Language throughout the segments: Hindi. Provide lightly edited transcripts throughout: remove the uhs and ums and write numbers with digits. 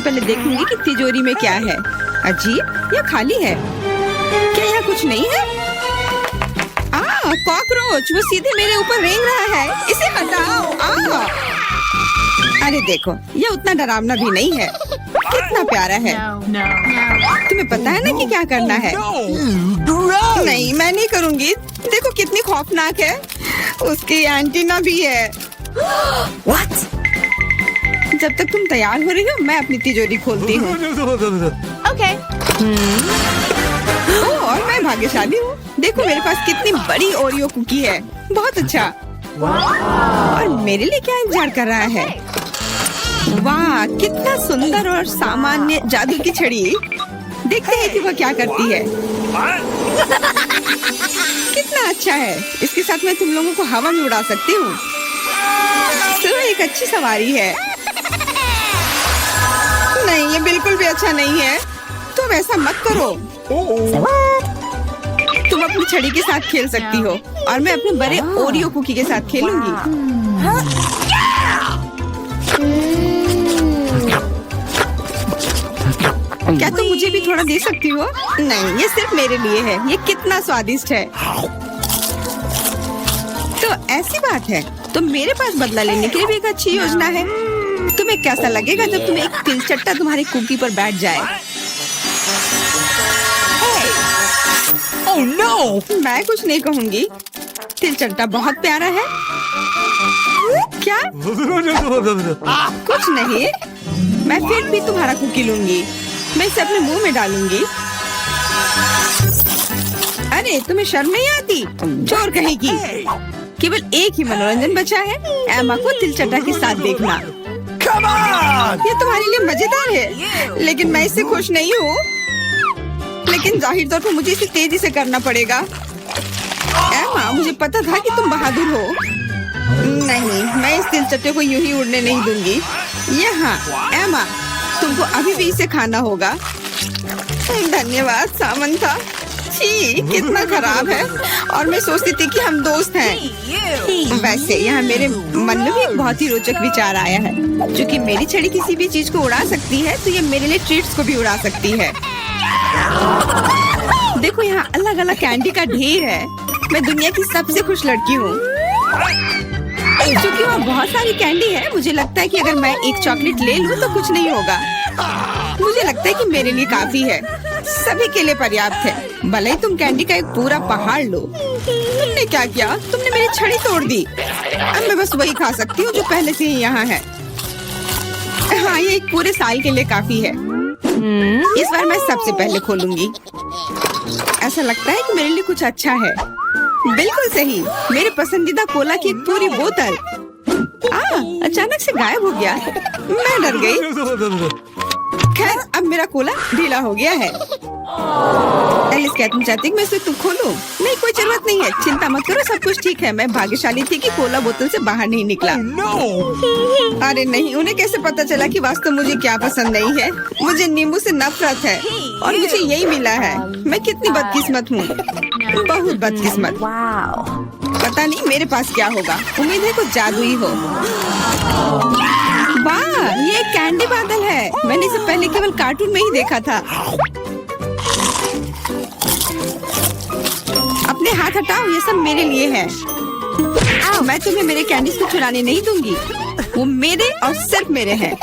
सबसे पहले देखूंगी कि तिजोरी में क्या है। अजीब, यह खाली है। क्या यहाँ कुछ नहीं है? कॉकरोच, वो सीधे मेरे ऊपर रेंग रहा है। इसे हटाओ। अरे देखो, यह उतना डरावना भी नहीं है। कितना प्यारा है। तुम्हें पता है ना कि क्या करना है? नहीं, मैं नहीं करूँगी। देखो कितनी खौफनाक है। उसकी एंटीना भी है। What? जब तक तुम तैयार हो रही हो, मैं अपनी तिजोरी खोलती हूँ। Okay. और मैं भाग्यशाली हूँ। देखो मेरे पास कितनी बड़ी ओरियो कुकी है। बहुत अच्छा। और मेरे लिए क्या इंतजार कर रहा है? वाह, कितना सुंदर और सामान्य जादू की छड़ी। देखते हैं कि वह क्या करती है। कितना अच्छा है। इसके साथ मैं तुम लोगों को हवा में उड़ा सकती हूँ। तो एक अच्छी सवारी है। नहीं, ये बिल्कुल भी अच्छा नहीं है। तुम ऐसा मत करो। तुम अपनी छड़ी के साथ खेल सकती हो और मैं अपने बड़े ओरियो कुकी के साथ खेलूंगी। क्या तुम मुझे भी थोड़ा दे सकती हो? नहीं, ये सिर्फ मेरे लिए है। ये कितना स्वादिष्ट है। तो ऐसी बात है, तो मेरे पास बदला लेने के लिए भी एक अच्छी योजना है। तुम्हें कैसा लगेगा जब तुम्हें एक तिलचट्टा तुम्हारी कुकी पर बैठ जाए? Oh no! मैं कुछ नहीं कहूँगी। तिलचट्टा बहुत प्यारा है। क्या? कुछ नहीं। मैं फिर भी तुम्हारा कुकी लूंगी। मैं इसे अपने मुंह में डालूंगी। अरे तुम्हें शर्म नहीं आती? चोर कहेगी। केवल एक ही मनोरंजन बचा है, एमा को तिलचट्टा के साथ देखना। Come on! ये तुम्हारे लिए मजेदार है, लेकिन मैं इससे खुश नहीं हूँ। लेकिन जाहिर तौर पर मुझे इसे तेजी से करना पड़ेगा। एमा, मुझे पता था कि तुम बहादुर हो। नहीं, मैं इस तिलचट्टे को यूं ही उड़ने नहीं दूंगी। यहाँ, एमा, तुमको अभी भी इसे खाना होगा। धन्यवाद सामंथा। छी, कितना खराब है। और मैं सोचती थी कि हम दोस्त हैं। वैसे यहाँ मेरे मन में भी एक बहुत ही रोचक विचार आया है। क्योंकि मेरी छड़ी किसी भी चीज को उड़ा सकती है, तो ये मेरे लिए ट्रीट्स को भी उड़ा सकती है। देखो यहाँ अलग अलग कैंडी का ढेर है। मैं दुनिया की सबसे खुश लड़की हूँ। क्योंकि वहाँ बहुत सारी कैंडी है, मुझे लगता है कि अगर मैं एक चॉकलेट ले लूँ तो कुछ नहीं होगा। मुझे लगता है कि मेरे लिए काफी है। सभी के लिए पर्याप्त है। भले ही तुम कैंडी का एक पूरा पहाड़ लो। तुमने क्या किया? तुमने मेरी छड़ी तोड़ दी। अब मैं बस वही खा सकती हूँ जो पहले से ही यहाँ है। हाँ, ये एक पूरे साल के लिए काफी है। इस बार मैं सबसे पहले खोलूंगी। ऐसा लगता है कि मेरे लिए कुछ अच्छा है। बिल्कुल सही, मेरे पसंदीदा कोला की एक पूरी बोतल। अचानक से गायब हो गया। मैं डर गई। खैर, अब मेरा कोला ढीला हो गया है। एलिस, क्या तुम चाहती कि मैं इसे तुम खोलूं? नहीं, कोई जरूरत नहीं है। चिंता मत करो, सब कुछ ठीक है। मैं भाग्यशाली थी कि कोला बोतल से बाहर नहीं निकला। अरे नहीं, उन्हें कैसे पता चला कि वास्तव मुझे क्या पसंद नहीं है? मुझे नींबू से नफरत है और मुझे यही मिला है। मैं कितनी बदकिस्मत हूँ। बहुत बदकिस्मत। पता नहीं मेरे पास क्या होगा। उम्मीद है कुछ जादुई हो। वाह, ये एक कैंडी बादल है। मैंने इसे पहले केवल कार्टून में ही देखा था। अपने हाथ हटाओ, ये सब मेरे लिए है। मैं तुम्हें मेरे कैंडीज को चुराने नहीं दूंगी। वो मेरे और सिर्फ मेरे हैं।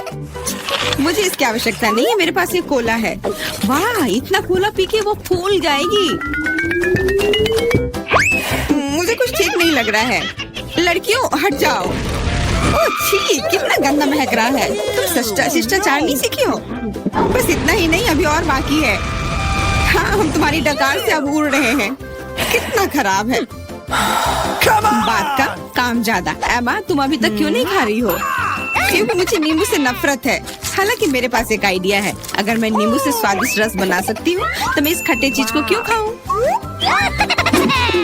मुझे इसकी आवश्यकता नहीं है। मेरे पास एक कोला है। वाह, इतना कोला पी के वो फूल जाएगी। मुझे कुछ ठीक नहीं लग रहा है। लड़कियों, हट जाओ। ओह छी, कितना गंदा महक रहा है। तुम शिष्टाचार नहीं सीखी हो? बस इतना ही नहीं, अभी और बाकी है। हाँ, हम तुम्हारी डकार से अब उड़ रहे हैं। कितना खराब है। बात का काम ज्यादा। एमा, तुम अभी तक क्यों नहीं खा रही हो? क्योंकि मुझे नींबू से नफरत है। हालांकि मेरे पास एक आइडिया है। अगर मैं नींबू से स्वादिष्ट रस बना सकती हूँ, तो मैं इस खट्टे चीज को क्यों खाऊं?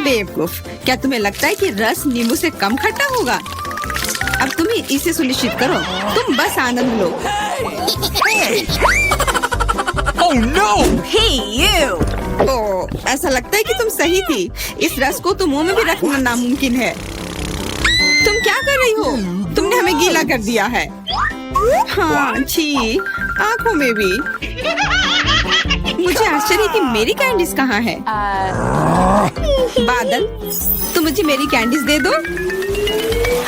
बेवकूफ, क्या तुम्हें लगता है कि रस नींबू से कम खट्टा होगा? अब तुम ही इसे सुनिश्चित करो। तुम बस आनंद लो। Oh no! Hey you! ओह, ऐसा लगता है कि तुम सही थी। इस रस को तो मुंह में भी रखना नामुमकिन है। तुम क्या कर रही हो? तुमने हमें गीला कर दिया है। हाँ, छी। आंखों में भी। मुझे आश्चर्य कि मेरी कैंडीज कहाँ है। बादल, तुम मुझे मेरी कैंडीज दे दो।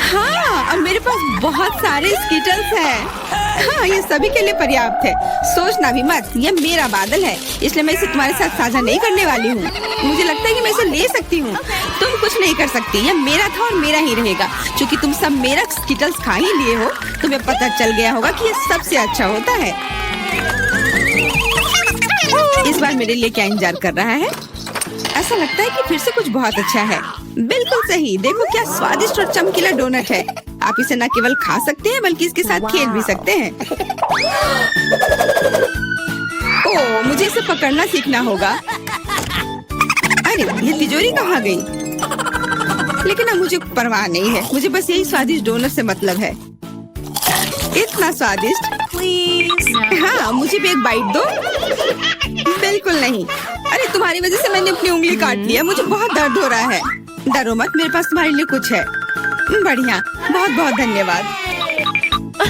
हाँ, और मेरे पास बहुत सारे स्कीटल्स हैं। हाँ, ये सभी के लिए पर्याप्त है। सोचना भी मत, ये मेरा बादल है, इसलिए मैं इसे तुम्हारे साथ साझा नहीं करने वाली हूँ। मुझे लगता है कि मैं इसे ले सकती हूँ। तुम कुछ नहीं कर सकती, ये मेरा था और मेरा ही रहेगा। क्योंकि तुम सब मेरा स्कीटल्स खा ही लिए हो, तुम्हें पता चल गया होगा कि ये सबसे अच्छा होता है। इस बार मेरे लिए क्या इंतजार कर रहा है? ऐसा लगता है कि फिर से कुछ बहुत अच्छा है। बिल्कुल सही, देखो क्या स्वादिष्ट और चमकीला डोनट है। आप इसे न केवल खा सकते हैं बल्कि इसके साथ खेल भी सकते हैं। ओह, मुझे इसे पकड़ना सीखना होगा। अरे, ये तिजोरी कहाँ गई? लेकिन अब मुझे परवाह नहीं है, मुझे बस यही स्वादिष्ट डोनट से मतलब है। इतना स्वादिष्ट। हाँ, मुझे भी एक बाइट दो। बिल्कुल नहीं। अरे, तुम्हारी वजह से मैंने अपनी उंगली काट लिया, मुझे बहुत दर्द हो रहा है। डरो मत, मेरे पास तुम्हारे लिए कुछ है। बढ़िया, बहुत बहुत धन्यवाद।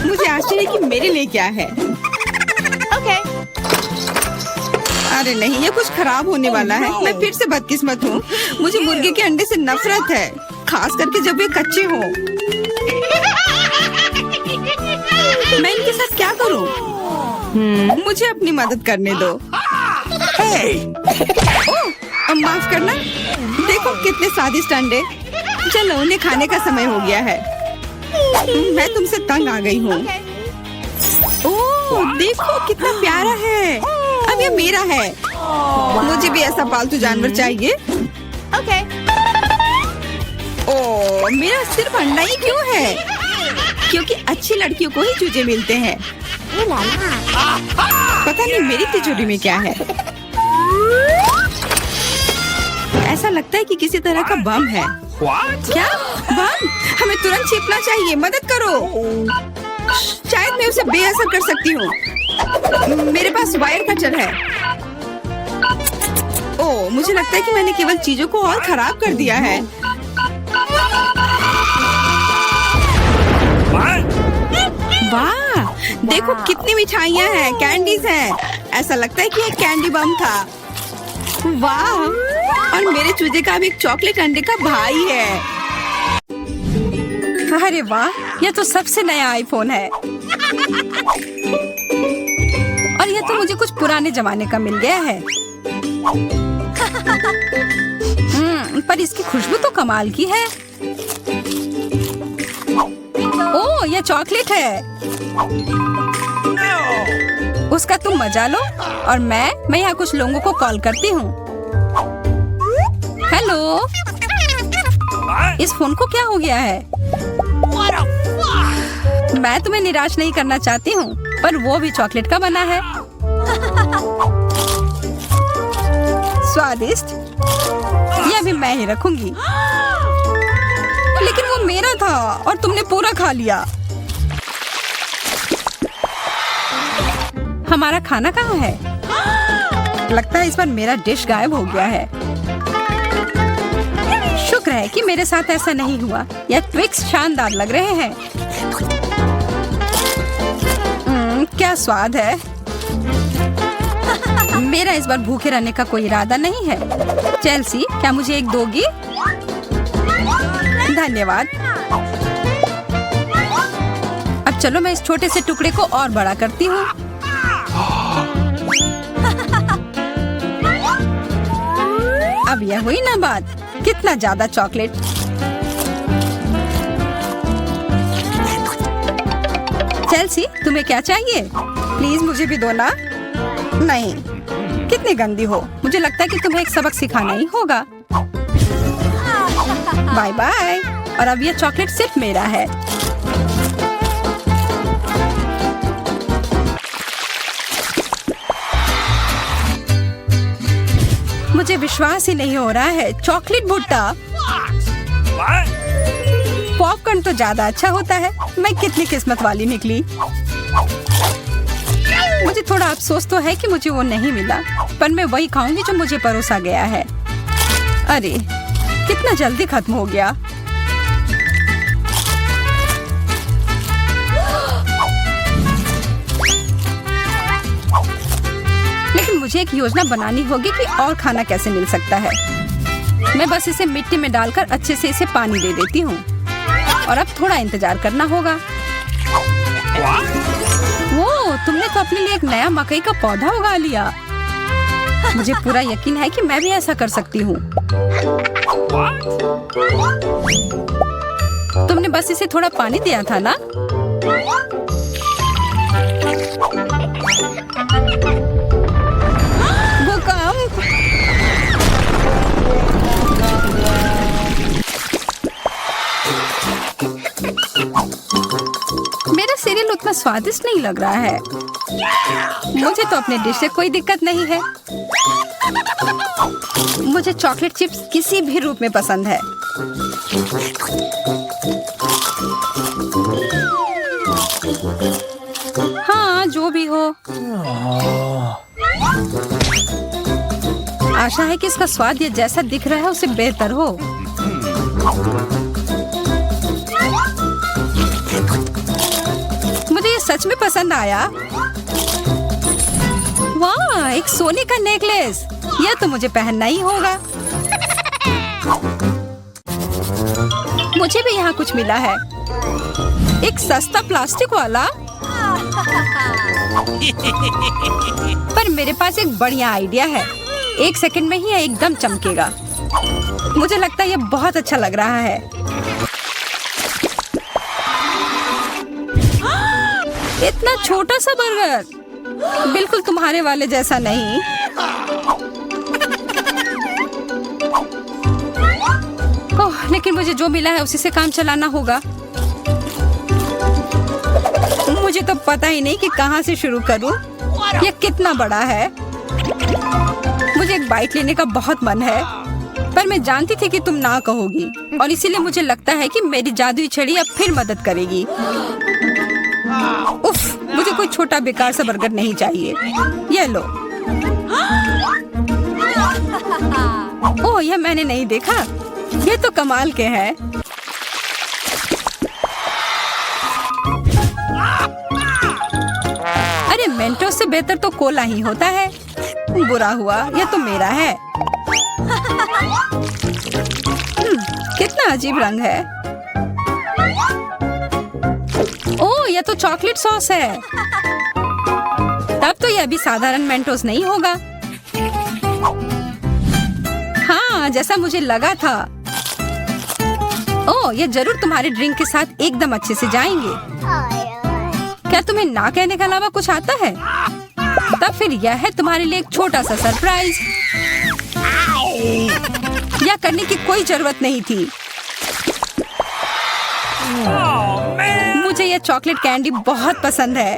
मुझे आश्चर्य है कि मेरे लिए क्या है। Okay. अरे नहीं, ये कुछ खराब होने वाला है। मैं फिर से बदकिस्मत हूँ। मुझे मुर्गे के अंडे से नफरत है, खास करके जब वे कच्चे हों। मैं इनके साथ क्या करूँ? मुझे अपनी मदद करने दो। ओह, माफ करना। देखो कितने स्वादिष्ट अंडे। चलो, उन्हें खाने का समय हो गया है। मैं तुमसे तंग आ गई हूँ। ओह, देखो कितना प्यारा है। अब ये मेरा है। मुझे भी ऐसा पालतू जानवर चाहिए। Okay. ओह, मेरा सिर्फ अंडा ही क्यों है? क्योंकि अच्छी लड़कियों को ही चूजे मिलते हैं। पता नहीं मेरी तिजोरी में क्या है। ऐसा लगता है कि किसी तरह का बम है। What? क्या बम? हमें तुरंत छिपना चाहिए, मदद करो। शायद मैं उसे बेअसर कर सकती हूँ। मेरे पास वायर कटर है। ओह, मुझे लगता है कि मैंने केवल चीजों को और खराब कर दिया है। वाह, देखो कितनी मिठाइयाँ हैं, कैंडीज हैं। ऐसा लगता है कि ये कैंडी बम था। वाह, और मेरे चूजे का भी एक चॉकलेट अंडे का भाई है। अरे वाह, यह तो सबसे नया आईफोन है। और यह तो मुझे कुछ पुराने जमाने का मिल गया है। पर इसकी खुशबू तो कमाल की है। ओह, यह चॉकलेट है। उसका तुम मजा लो और मैं यहाँ कुछ लोगों को कॉल करती हूँ। हेलो, इस फोन को क्या हो गया है? मैं तुम्हें निराश नहीं करना चाहती हूँ, पर वो भी चॉकलेट का बना है। स्वादिष्ट। यह भी मैं ही रखूंगी। लेकिन वो मेरा था और तुमने पूरा खा लिया। हमारा खाना कहाँ है? लगता है इस बार मेरा डिश गायब हो गया है। शुक्र है कि मेरे साथ ऐसा नहीं हुआ। यह ट्विक्स शानदार लग रहे हैं। क्या स्वाद है। मेरा इस बार भूखे रहने का कोई इरादा नहीं है। चेल्सी, क्या मुझे एक दोगी? धन्यवाद। अब चलो मैं इस छोटे से टुकड़े को और बड़ा करती हूँ। अब यह हुई ना बात। कितना ज्यादा चॉकलेट। चेल्सी, तुम्हें क्या चाहिए? प्लीज मुझे भी दो ना। नहीं, कितनी गंदी हो। मुझे लगता है कि तुम्हें एक सबक सिखाना ही होगा। Bye bye. और अब यह चॉकलेट सिर्फ मेरा है। मुझे विश्वास ही नहीं हो रहा है। चॉकलेट भुट्टा। पॉपकॉर्न तो ज्यादा अच्छा होता है। मैं कितनी किस्मत वाली निकली। मुझे थोड़ा अफसोस तो है कि मुझे वो नहीं मिला, पर मैं वही खाऊंगी जो मुझे परोसा गया है। अरे, कितना जल्दी खत्म हो गया। मुझे एक योजना बनानी होगी कि और खाना कैसे मिल सकता है। मैं बस इसे मिट्टी में डालकर अच्छे से इसे पानी दे देती हूँ और अब थोड़ा इंतजार करना होगा। वो तुमने तो अपने लिए एक नया मकई का पौधा उगा लिया। मुझे पूरा यकीन है कि मैं भी ऐसा कर सकती हूँ। तुमने बस इसे थोड़ा पानी दिया था ना? भूकंप! मेरा सीरियल उतना स्वादिष्ट नहीं लग रहा है। मुझे तो अपने डिश से कोई दिक्कत नहीं है। मुझे चॉकलेट चिप्स किसी भी रूप में पसंद है। हाँ, जो भी हो। आशा है कि इसका स्वाद ये जैसा दिख रहा है उससे बेहतर हो। मुझे ये सच में पसंद आया। वाह, एक सोने का नेकलेस। यह तो मुझे पहनना ही होगा। मुझे भी यहाँ कुछ मिला है। एक सस्ता प्लास्टिक वाला। पर मेरे पास एक बढ़िया आइडिया है। 1 सेकंड में ही यह एकदम चमकेगा। मुझे लगता है यह बहुत अच्छा लग रहा है। इतना छोटा सा बर्गर, बिल्कुल तुम्हारे वाले जैसा नहीं। ओह, लेकिन मुझे जो मिला है उसी से काम चलाना होगा। मुझे तो पता ही नहीं कि कहाँ से शुरू करूं। यह कितना बड़ा है। मुझे एक बाइट लेने का बहुत मन है, पर मैं जानती थी कि तुम ना कहोगी और इसीलिए मुझे लगता है कि मेरी जादुई छड़ी अब फिर मदद करेगी। उफ, मुझे कोई छोटा बेकार सा बर्गर नहीं चाहिए। ये लो। ओह, यह मैंने नहीं देखा। ये तो कमाल के हैं। अरे, मेंटोस से बेहतर तो कोला ही होता है। बुरा हुआ, यह तो मेरा है। कितना अजीब रंग है। ओह, यह तो चॉकलेट सॉस है। तब तो यह भी साधारण मेंटोस नहीं होगा। हाँ, जैसा मुझे लगा था। ओह, यह जरूर तुम्हारे ड्रिंक के साथ एकदम अच्छे से जाएंगे। क्या तुम्हें ना कहने के अलावा कुछ आता है? तब फिर यह है तुम्हारे लिए एक छोटा सा सरप्राइज। यह करने की कोई जरूरत नहीं थी। मुझे यह चॉकलेट कैंडी बहुत पसंद है।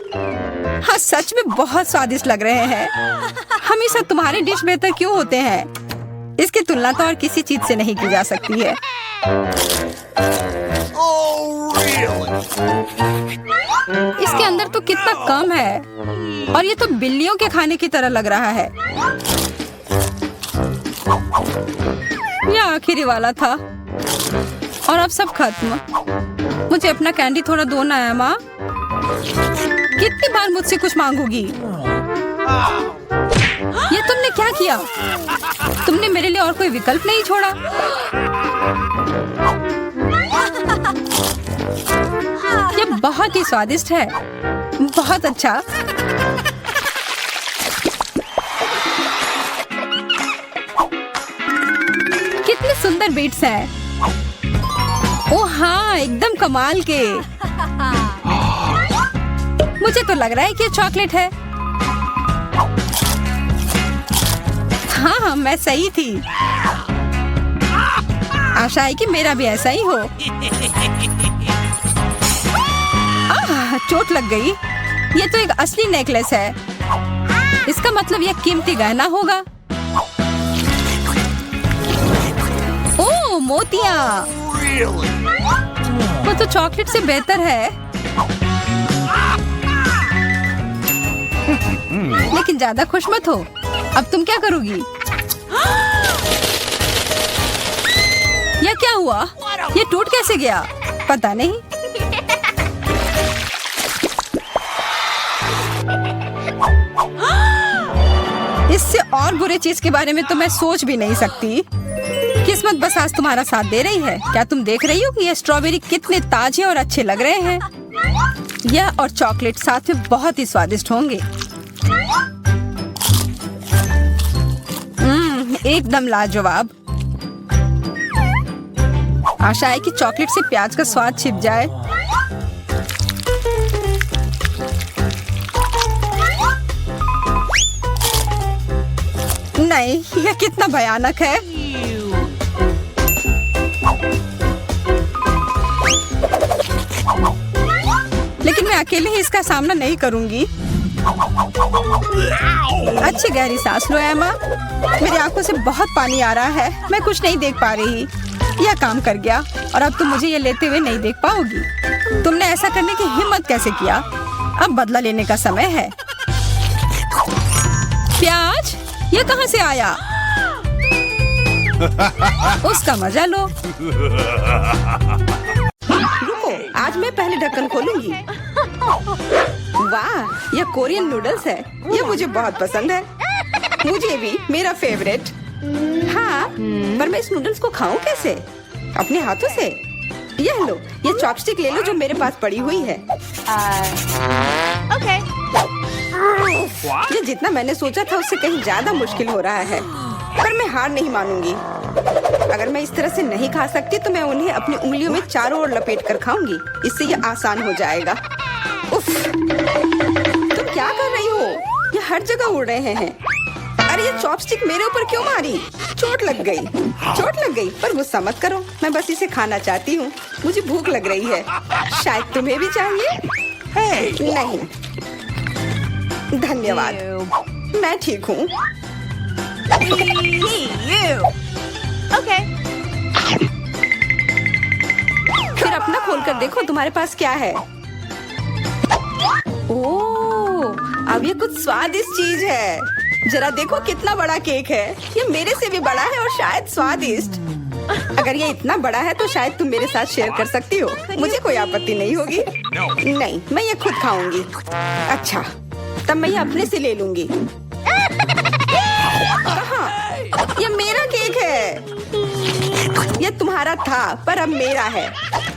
हाँ, सच में बहुत स्वादिष्ट लग रहे हैं। हमेशा तुम्हारे डिश बेहतर क्यों होते हैं? इसकी तुलना तो और किसी चीज से नहीं की जा सकती है। इसके अंदर तो कितना कम है और ये तो बिल्लियों के खाने की तरह लग रहा है। यह आखिरी वाला था और अब सब खत्म। मुझे अपना कैंडी थोड़ा दो ना है माँ। कितनी बार मुझसे कुछ मांगोगी? ये तुमने क्या किया? तुमने मेरे लिए और कोई विकल्प नहीं छोड़ा। ये बहुत ही स्वादिष्ट है। बहुत अच्छा। कितने सुंदर बीट्स हैं। ओह हाँ, एकदम कमाल के। मुझे तो लग रहा है कि ये चॉकलेट है। हाँ, मैं सही थी। आशा है कि मेरा भी ऐसा ही हो। चोट लग गई। ये तो एक असली नेकलेस है। इसका मतलब यह कीमती गहना होगा। ओह, मोतियाँ। वो तो चॉकलेट से बेहतर है। लेकिन ज्यादा खुश मत हो। अब तुम क्या करोगी? यह क्या हुआ? ये टूट कैसे गया? पता नहीं। इससे और बुरे चीज के बारे में तो मैं सोच भी नहीं सकती। किस्मत बस आज तुम्हारा साथ दे रही है। क्या तुम देख रही हो कि ये स्ट्रॉबेरी कितने ताजे और अच्छे लग रहे हैं? यह और चॉकलेट साथ में बहुत ही स्वादिष्ट होंगे। एकदम लाजवाब। आशा है कि चॉकलेट से प्याज का स्वाद छिप जाए। नहीं, यह कितना भयानक है। लेकिन मैं अकेले ही इसका सामना नहीं करूंगी। अच्छी गहरी सांस लो एमा। मेरी आंखों से बहुत पानी आ रहा है। मैं कुछ नहीं देख पा रही। यह काम कर गया और अब तुम मुझे ये लेते हुए नहीं देख पाओगी। तुमने ऐसा करने की हिम्मत कैसे किया? अब बदला लेने का समय है। प्याज, ये कहाँ से आया? उसका मजा लो। रुको, आज मैं पहले ढक्कन खोलूंगी। वाह, यह कोरियन नूडल्स है। यह मुझे बहुत पसंद है। मुझे भी, मेरा फेवरेट। हाँ, पर मैं इस नूडल्स को खाऊं कैसे? अपने हाथों से? यह लो, ये चॉपस्टिक ले लो जो मेरे पास पड़ी हुई है। Okay. ये जितना मैंने सोचा था उससे कहीं ज्यादा मुश्किल हो रहा है, पर मैं हार नहीं मानूंगी। अगर मैं इस तरह से नहीं खा सकती तो मैं उन्हें अपनी उंगलियों में चारों ओर लपेट कर खाऊंगी। इससे ये आसान हो जाएगा। उफ, तुम क्या कर रही हो? ये हर जगह उड़ रहे हैं। अरे ये चॉपस्टिक मेरे ऊपर क्यों मारी? चोट लग गई। चोट लग गई, पर गुस्सा मत करो। मैं बस इसे खाना चाहती हूँ। मुझे भूख लग रही है। शायद तुम्हें भी चाहिए? नहीं, धन्यवाद। मैं ठीक हूँ। Okay. फिर अपना खोल कर देखो तुम्हारे पास क्या है। ओह, अब ये कुछ स्वादिष्ट चीज है। जरा देखो कितना बड़ा केक है। ये मेरे से भी बड़ा है और शायद स्वादिष्ट। अगर ये इतना बड़ा है तो शायद तुम मेरे साथ शेयर कर सकती हो। मुझे कोई आपत्ति नहीं होगी। नहीं, मैं ये खुद खाऊंगी। अच्छा, तब मैं ये अपने से ले लूंगी। कहाँ? ये मेरा केक है। ये तुम्हारा था, पर अब मेरा है।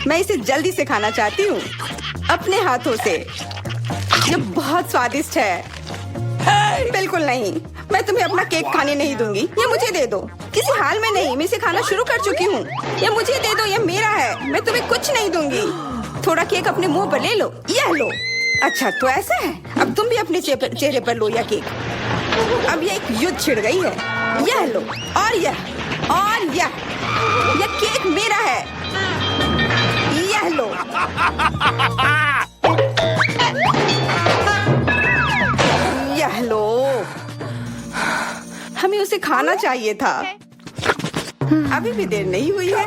मैं इसे जल्दी से खाना चाहती हूँ, अपने हाथों से। ये बहुत स्वादिष्ट है। बिल्कुल नहीं, मैं तुम्हें अपना केक खाने नहीं दूंगी। ये मुझे दे दो। किसी हाल में नहीं, मैं इसे खाना शुरू कर चुकी हूँ। ये मुझे दे दो, ये मेरा है। मैं तुम्हें कुछ नहीं दूंगी। थोड़ा केक अपने मुंह पर ले लो। यह लो। अच्छा, तो ऐसा है। अब तुम भी अपने चेहरे पर लो यह केक। अब ये एक युद्ध छिड़ गई है। यह लो, और यह केक मेरा है। यह लो। यह लो। हमें उसे खाना चाहिए था। अभी भी देर नहीं हुई है।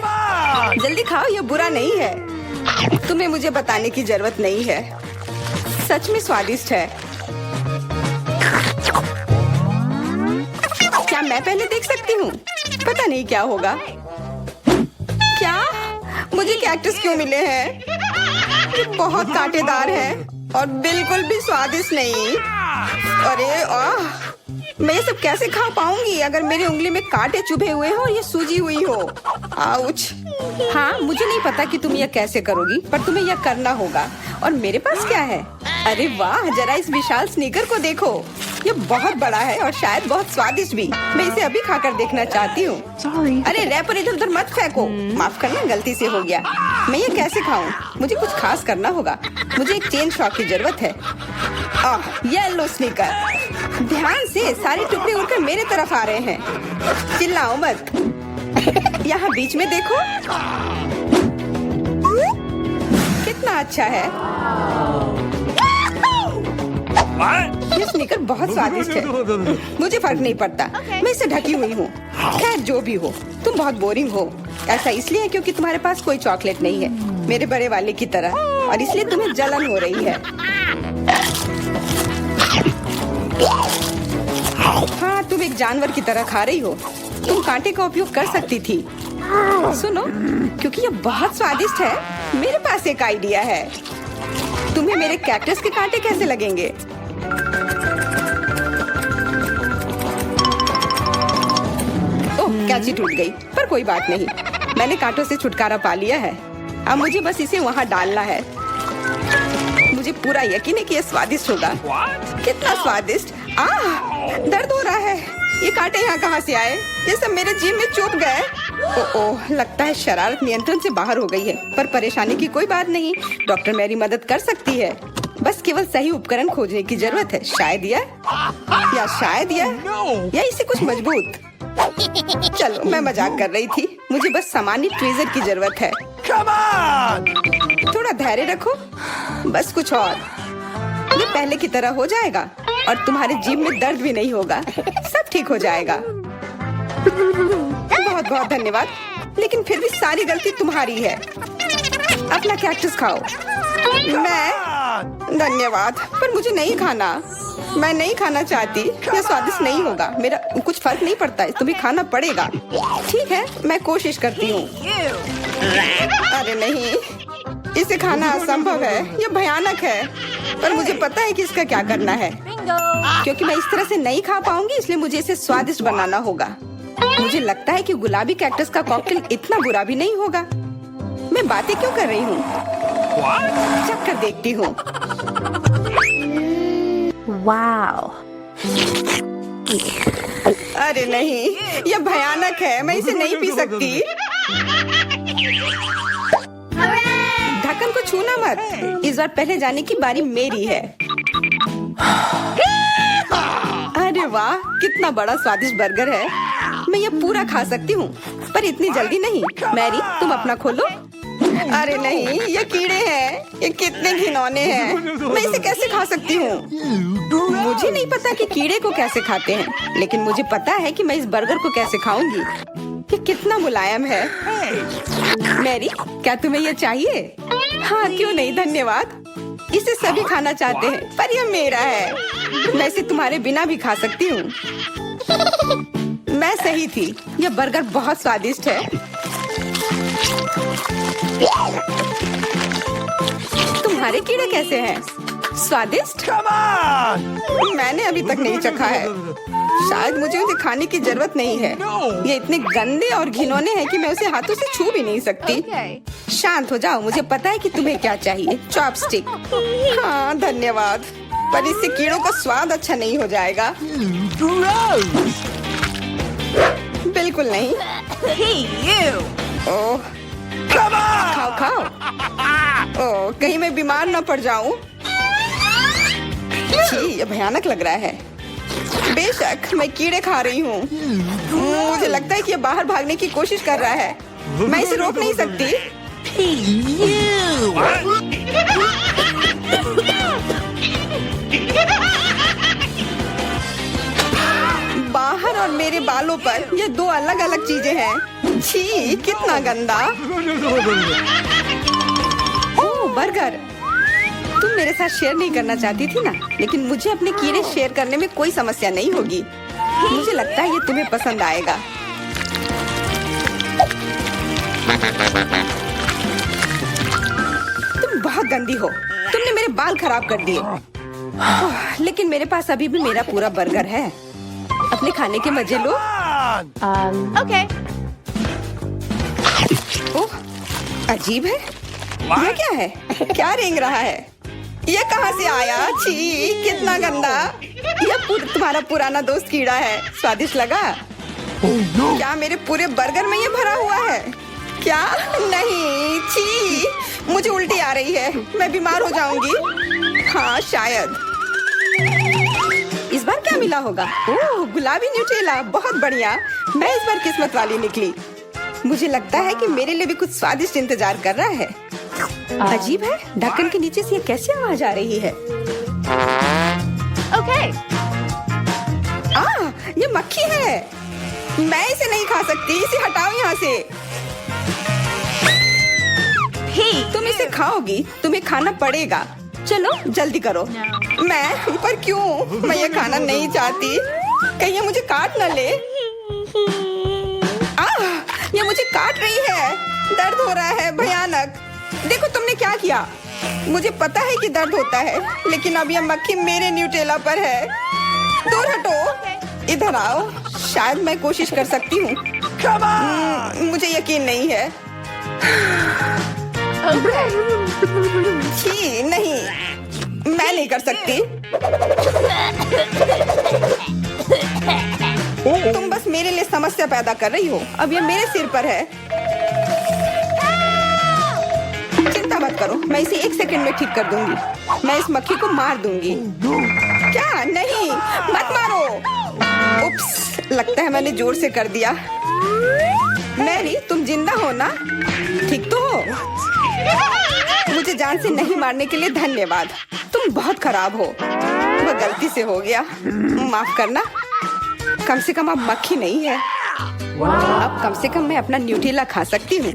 जल्दी खाओ, यह बुरा नहीं है। तुम्हें मुझे बताने की जरूरत नहीं है। सच में स्वादिष्ट है। क्या मैं पहले देख सकती हूँ? पता नहीं क्या होगा। क्या मुझे कैक्टस क्यों मिले हैं? ये बहुत कांटेदार है और बिल्कुल भी स्वादिष्ट नहीं। अरे मैं ये सब कैसे खा पाऊंगी अगर मेरी उंगली में कांटे चुभे हुए हो और ये सूजी हुई हो। आउच। हाँ, मुझे नहीं पता कि तुम यह कैसे करोगी, पर तुम्हें यह करना होगा। और मेरे पास क्या है? अरे वाह, जरा इस विशाल स्नीकर को देखो। ये बहुत बड़ा है और शायद बहुत स्वादिष्ट भी। मैं इसे अभी खाकर देखना चाहती हूँ। अरे रैपर इधर उधर मत फेंको। माफ करना, गलती से हो गया। मैं ये कैसे खाऊं? मुझे कुछ खास करना होगा। मुझे एक चेन शॉक की जरूरत है। ये लो स्नीकर। ध्यान से, सारे टुकड़े उड़कर मेरे तरफ आ रहे हैं। चिल्लाओ मत। यहाँ बीच में देखो, कितना अच्छा है। ये स्नीकर बहुत स्वादिष्ट है। मुझे फर्क नहीं पड़ता, मैं इससे ढकी हुई हूँ। खैर जो भी हो, तुम बहुत बोरिंग हो। ऐसा इसलिए है क्योंकि तुम्हारे पास कोई चॉकलेट नहीं है, मेरे बड़े वाले की तरह, और इसलिए तुम्हें जलन हो रही है। हाँ, तुम एक जानवर की तरह खा रही हो। तुम कांटे का उपयोग कर सकती थी। सुनो, क्योंकि ये बहुत स्वादिष्ट है, मेरे पास एक आइडिया है। तुम्हें मेरे कैक्टस के कांटे कैसे लगेंगे? कैंची टूट गई, पर कोई बात नहीं, मैंने कांटों से छुटकारा पा लिया है। अब मुझे बस इसे वहाँ डालना है। मुझे पूरा यकीन है कि ये स्वादिष्ट होगा। कितना स्वादिष्ट! दर्द हो रहा है। ये कांटे यहाँ कहाँ से आए? ये सब मेरे जीभ में चुभ गए। ओह, लगता है शरारत नियंत्रण से बाहर हो गई है, पर परेशानी की कोई बात नहीं। डॉक्टर मेरी मदद कर सकती है। बस केवल सही उपकरण खोजने की जरूरत है। शायद या इसे कुछ मजबूत। चलो, मैं मजाक कर रही थी। मुझे बस सामान्य ट्वीजर की जरूरत है। थोड़ा धैर्य रखो, बस कुछ और। ये पहले की तरह हो जाएगा और तुम्हारे जीभ में दर्द भी नहीं होगा। सब ठीक हो जाएगा। बहुत बहुत धन्यवाद, लेकिन फिर भी सारी गलती तुम्हारी है। अपना कैक्टस खाओ। धन्यवाद, पर मुझे नहीं खाना। मैं नहीं खाना चाहती। यह स्वादिष्ट नहीं होगा। मेरा कुछ फर्क नहीं पड़ता, तुम्हें खाना पड़ेगा। ठीक है, मैं कोशिश करती हूँ। अरे नहीं, इसे खाना असंभव है। यह भयानक है, पर मुझे पता है कि इसका क्या करना है। क्योंकि मैं इस तरह से नहीं खा पाऊंगी, इसलिए मुझे इसे स्वादिष्ट बनाना होगा। मुझे लगता है कि गुलाबी कैक्टस का कॉकटेल इतना बुरा भी नहीं होगा। मैं बातें क्यों कर रही हूँ? चख कर देखती हूँ। Wow. अरे नहीं, यह भयानक है। मैं इसे नहीं पी सकती। ढक्कन को छूना मत। इस बार पहले जाने की बारी मेरी है। अरे वाह, कितना बड़ा स्वादिष्ट बर्गर है। मैं ये पूरा खा सकती हूँ, पर इतनी जल्दी नहीं। मैरी, तुम अपना खोलो। अरे नहीं, ये कीड़े हैं। ये कितने घिनौने हैं। मैं इसे कैसे खा सकती हूँ? मुझे नहीं पता कि कीड़े को कैसे खाते हैं, लेकिन मुझे पता है कि मैं इस बर्गर को कैसे खाऊंगी। ये कितना मुलायम है। मैरी, क्या तुम्हें ये चाहिए? हाँ, क्यों नहीं, धन्यवाद। इसे सभी खाना चाहते हैं, पर यह मेरा है। मैं इसे तुम्हारे बिना भी खा सकती हूँ। मैं सही थी, यह बर्गर बहुत स्वादिष्ट है। तुम्हारे कीड़े कैसे हैं? स्वादिष्ट? मैंने अभी तक नहीं चखा है। शायद मुझे उसे खाने की जरूरत नहीं है। ये इतने गंदे और घिनौने हैं कि मैं उसे हाथों से छू भी नहीं सकती। शांत हो जाओ, मुझे पता है कि तुम्हें क्या चाहिए। चॉपस्टिक। हाँ, धन्यवाद, पर इससे कीड़ों का स्वाद अच्छा नहीं हो जाएगा। बिल्कुल नहीं। ओह, खाओ खाओ। ओह, कहीं मैं बीमार न पड़ जाऊं। छी, ये भयानक लग रहा है। बेशक मैं कीड़े खा रही हूँ। मुझे लगता है कि ये बाहर भागने की कोशिश कर रहा है। मैं इसे रोक नहीं सकती। बाहर और मेरे बालों पर ये दो अलग अलग चीजें हैं। छी, कितना गंदा। ओह, बर्गर। तुम मेरे साथ शेयर नहीं करना चाहती थी ना, लेकिन मुझे अपने कीड़े शेयर करने में कोई समस्या नहीं होगी। मुझे लगता है ये तुम्हें पसंद आएगा। तुम बहुत गंदी हो। तुमने मेरे बाल खराब कर दिए। लेकिन मेरे पास अभी भी मेरा पूरा बर्गर है। अपने खाने के मजे लो। Okay. ओह, अजीब है। ये क्या है? क्या रेंग रहा है? ये कहाँ से आया? छी, कितना गंदा। यह तुम्हारा पुराना दोस्त कीड़ा है। स्वादिष्ट लगा? क्या मेरे पूरे बर्गर में ये भरा हुआ है? क्या? नहीं, छी, मुझे उल्टी आ रही है। मैं बीमार हो जाऊंगी। हाँ, शायद। इस बार क्या मिला होगा? ओह, गुलाबी न्यूटेला, बहुत बढ़िया। मैं इस बार किस्मत वाली निकली। मुझे लगता है कि मेरे लिए भी कुछ स्वादिष्ट इंतजार कर रहा है। अजीब है, ढक्कन के नीचे से ये कैसे आवाज आ रही है? Okay. ये मक्खी है। मैं इसे नहीं खा सकती। इसे हटाओ यहाँ से। तुम इसे खाओगी, तुम्हें खाना पड़ेगा। चलो जल्दी करो। मैं? पर क्यों? मैं ये खाना नहीं चाहती। कहीं ये मुझे काट न ले। ये मुझे काट रही है। दर्द हो रहा है, भयानक। देखो तुमने क्या किया। मुझे पता है कि दर्द होता है, लेकिन अब यह मक्खी मेरे न्यूटेला पर है। दूर हटो। इधर आओ। शायद मैं कोशिश कर सकती हूँ। मुझे यकीन नहीं है। छी, नहीं, मैं नहीं कर सकती। तुम बस मेरे लिए समस्या पैदा कर रही हो। अब ये मेरे सिर पर है। चिंता मत करो, मैं इसे 1 सेकंड में ठीक कर दूंगी। मैं इस मक्खी को मार दूंगी। क्या? नहीं, मत मारो। उप्स, लगता है मैंने जोर से कर दिया। मैरी, तुम जिंदा हो ना? ठीक तो हो? मुझे जान से नहीं मारने के लिए धन्यवाद। तुम बहुत खराब हो। वह गलती से हो गया, माफ करना। कम से कम अब मक्खी नहीं है। अब कम से कम मैं अपना न्यूटेला खा सकती हूँ।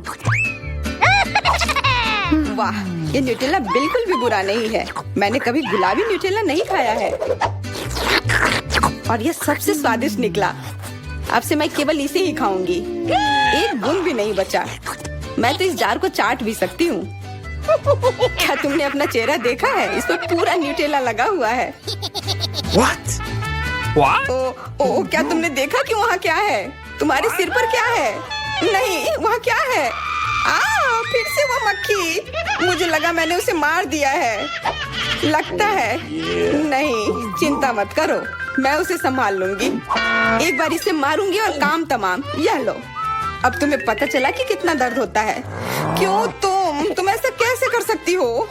वाह, ये न्यूटेला बिल्कुल भी बुरा नहीं है। मैंने कभी गुलाबी न्यूटेला नहीं खाया है और ये सबसे स्वादिष्ट निकला। अब से मैं केवल इसे ही खाऊंगी। एक बूंद भी नहीं बचा। मैं तो इस जार को चाट भी सकती हूँ। क्या तुमने अपना चेहरा देखा है? इस पर पूरा न्यूटेला लगा हुआ है। What? What? ओ, क्या तुमने देखा कि वहाँ क्या है? तुम्हारे सिर पर क्या है? नहीं, वहाँ क्या है? फिर से वो मक्खी। मुझे लगा मैंने उसे मार दिया है। लगता है नहीं, चिंता मत करो, मैं उसे संभाल लूंगी। एक बार इसे मारूंगी और काम तमाम। यह लो। अब तुम्हें पता चला कि कितना दर्द होता है। क्यों तुम ऐसा कैसे कर सकती हो?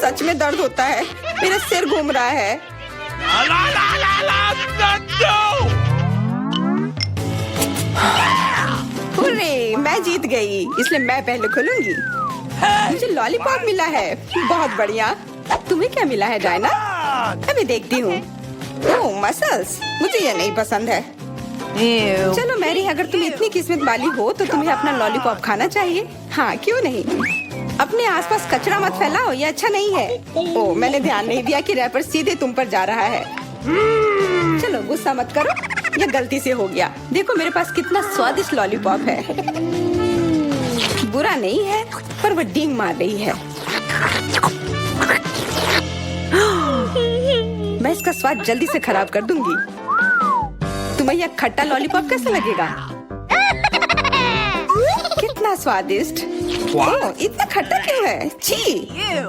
सच में दर्द होता है। मेरा सिर घूम रहा है। हुर्रे, मैं जीत गई, इसलिए मैं पहले खोलूंगी। मुझे लॉलीपॉप मिला है। बहुत बढ़िया। तुम्हें क्या मिला है डायना? अभी देखती हूँ। ओह, मसल्स। मुझे ये नहीं पसंद है। चलो मैरी, अगर तुम इतनी किस्मत वाली हो तो तुम्हें अपना लॉलीपॉप खाना चाहिए। हाँ, क्यों नहीं। अपने आसपास कचरा मत फैलाओ, ये अच्छा नहीं है। ओह, मैंने ध्यान नहीं दिया कि रैपर सीधे तुम पर जा रहा है। चलो गुस्सा मत करो, ये गलती से हो गया। देखो मेरे पास कितना स्वादिष्ट लॉलीपॉप है। बुरा नहीं है, पर वो डींग मार रही है। मैं इसका स्वाद जल्दी से खराब कर दूंगी। तुम्हें यह खट्टा लॉलीपॉप कैसा लगेगा? कितना स्वादिष्ट। ओह, इतना खट्टा क्यों है? छी,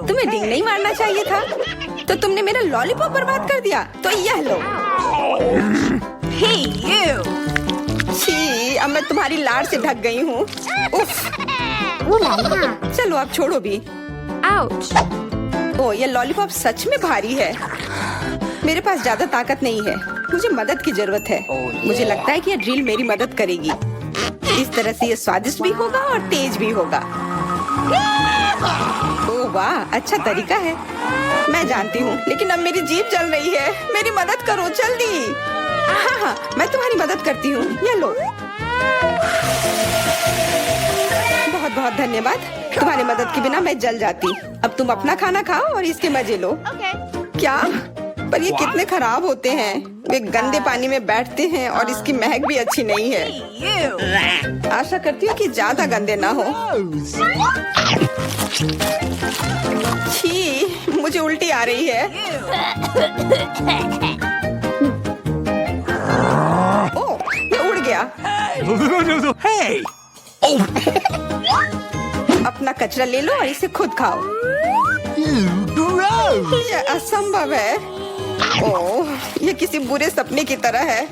तुम्हें डींग नहीं मारना चाहिए था। तो तुमने मेरा लॉलीपॉप बर्बाद कर दिया। तो यह लो। छी, अब मैं तुम्हारी लाड़ से ढक गई हूँ। उफ। चलो अब छोड़ो भी। ओह, ये लॉलीपॉप सच में भारी है। मेरे पास ज्यादा ताकत नहीं है, मुझे मदद की जरूरत है। मुझे लगता है कि ये ड्रिल मेरी मदद करेगी। इस तरह से ये स्वादिष्ट भी होगा और तेज भी होगा। ओह वाह, अच्छा तरीका है। मैं जानती हूँ, लेकिन अब मेरी जीभ जल रही है। मेरी मदद करो जल्दी। हाँ, मैं तुम्हारी मदद करती हूँ। ये लो। बहुत बहुत धन्यवाद। तुम्हारी मदद के बिना मैं जल जाती। अब तुम अपना खाना खाओ और इसके मजे लो। क्या? पर ये कितने खराब होते हैं। वे गंदे पानी में बैठते हैं और इसकी महक भी अच्छी नहीं है। आशा करती हूँ कि ज्यादा गंदे ना हो। छी, मुझे उल्टी आ रही है। ओह, ये उड़ गया। Hey! अपना कचरा ले लो और इसे खुद खाओ। Gross! ये असंभव है। ओह, ये किसी बुरे सपने की तरह है।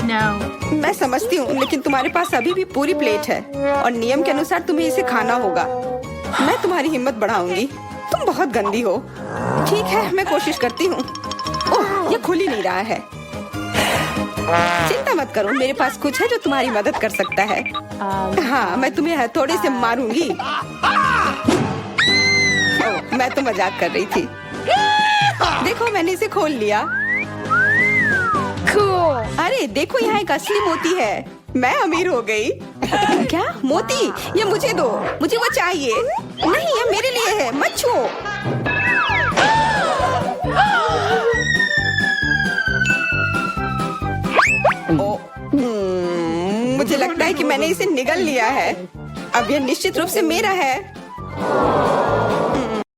No. मैं समझती हूँ, लेकिन तुम्हारे पास अभी भी पूरी प्लेट है और नियम के अनुसार तुम्हें इसे खाना होगा। मैं तुम्हारी हिम्मत बढ़ाऊंगी। तुम बहुत गंदी हो। ठीक है, मैं कोशिश करती हूँ। ओह, ये खुल ही नहीं रहा है। चिंता मत करो, मेरे पास कुछ है जो तुम्हारी मदद कर सकता है। हाँ, मैं तुम्हें हथौड़े से मारूंगी। ओह, मैं तो मजाक कर रही थी। देखो, मैंने इसे खोल लिया। Cool. अरे देखो, यहाँ एक असली मोती है। मैं अमीर हो गई। क्या? मोती? ये मुझे दो, मुझे वो चाहिए। नहीं, ये मेरे लिए है, मत छुओ। मुझे लगता है कि मैंने इसे निगल लिया है। अब यह निश्चित रूप से मेरा है।